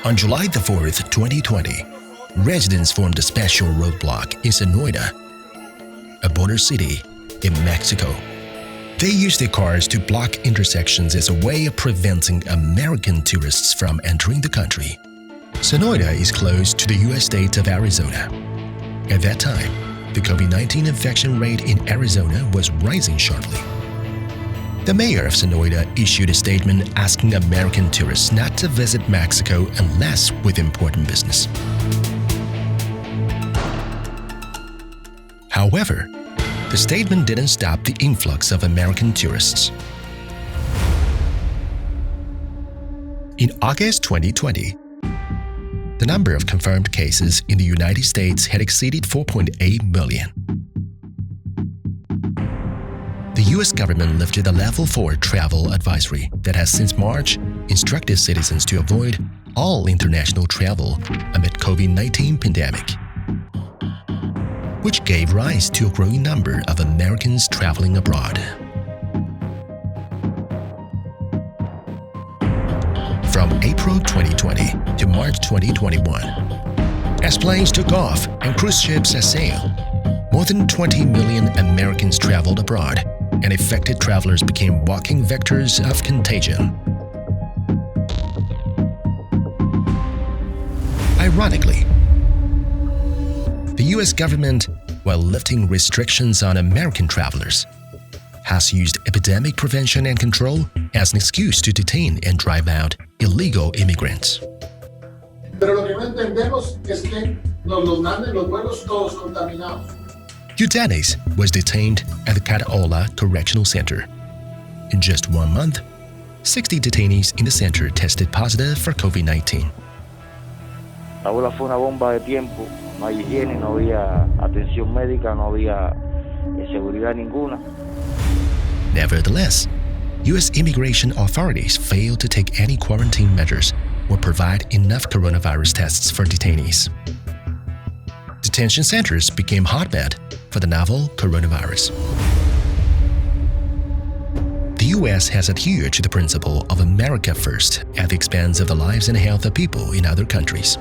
On July the 4th, 2020, residents formed a special roadblock in Sonoita, a border city in Mexico. They used their cars to block intersections as a way of preventing American tourists from entering the country. Sonoita is close to the U.S. state of Arizona. At that time, the COVID-19 infection rate in Arizona was rising sharply. The mayor of Sonoita issued a statement asking American tourists not to visit Mexico unless with important business. However, the statement didn't stop the influx of American tourists. In August 2020, the number of confirmed cases in the United States had exceeded 4.8 million. The U.S. government lifted a Level 4 travel advisory that has since March instructed citizens to avoid all international travel amid COVID-19 pandemic, which gave rise to a growing number of Americans traveling abroad. From April 2020 to March 2021, as planes took off and cruise ships set sail, more than 20 million Americans traveled abroad, and affected travelers became walking vectors of contagion. Ironically, the U.S. government, while lifting restrictions on American travelers, has used epidemic prevention and control as an excuse to detain and drive out illegal immigrants. Pero lo que no entendemos es que nos los manden los vuelos todos contaminados. Yudanis was detained at the Cataola Correctional Center. In just 1 month, 60 detainees in the center tested positive for COVID-19. La ola fue una bomba de tiempo, no hay higiene, no había atención médica, no había seguridad ninguna. Nevertheless, U.S. immigration authorities failed to take any quarantine measures or provide enough coronavirus tests for detainees. Detention centers became hotbed for the novel coronavirus. The U.S. has adhered to the principle of America first at the expense of the lives and health of people in other countries.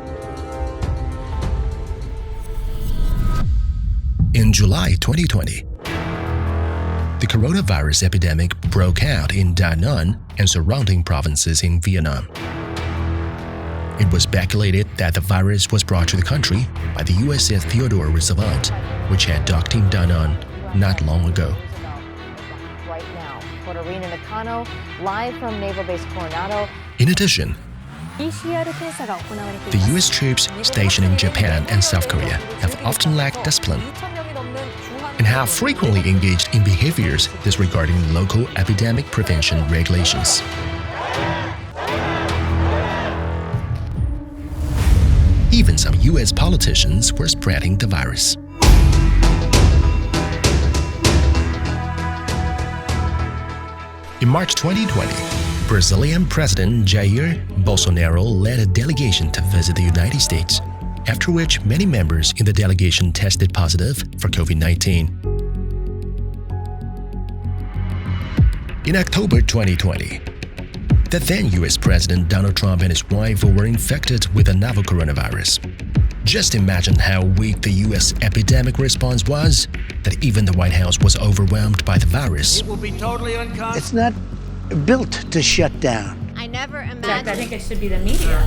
In July 2020, the coronavirus epidemic broke out in Da Nang and surrounding provinces in Vietnam. It was speculated that the virus was brought to the country by the USS Theodore Roosevelt, which had docked in Da Nang not long ago. Right now, Corina Nakano, live from Naval Base Coronado. In addition, the U.S. troops stationed in Japan and South Korea have often lacked discipline and have frequently engaged in behaviors disregarding local epidemic prevention regulations. Even some U.S. politicians were spreading the virus. In March 2020, Brazilian President Jair Bolsonaro led a delegation to visit the United States, after which many members in the delegation tested positive for COVID-19. In October 2020, the then U.S. President Donald Trump and his wife were infected with the novel coronavirus. Just imagine how weak the U.S. epidemic response was, that even the White House was overwhelmed by the virus. It will be totally unconstitutional. It's not built to shut down. I never imagined. I think it should be the media.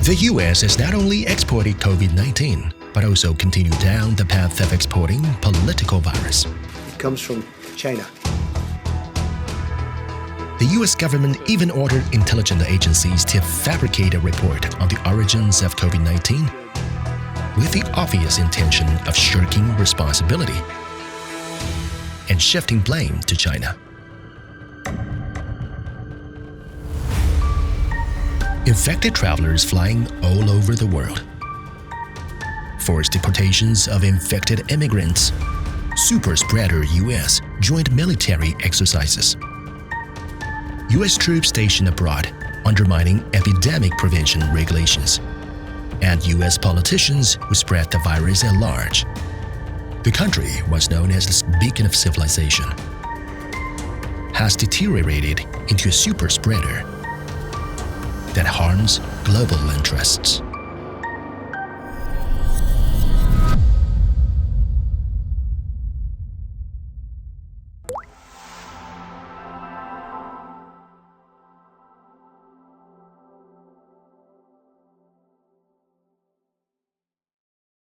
The U.S. has not only exported COVID-19, but also continued down the path of exporting political virus. It comes from China. The U.S. government even ordered intelligence agencies to fabricate a report on the origins of COVID-19 with the obvious intention of shirking responsibility and shifting blame to China. Infected travelers flying all over the world. Forced deportations of infected immigrants. Super spreader U.S. joint military exercises. U.S. troops stationed abroad undermining epidemic prevention regulations. And U.S. politicians who spread the virus at large. The country, once known as the beacon of civilization, has deteriorated into a super spreader that harms global interests.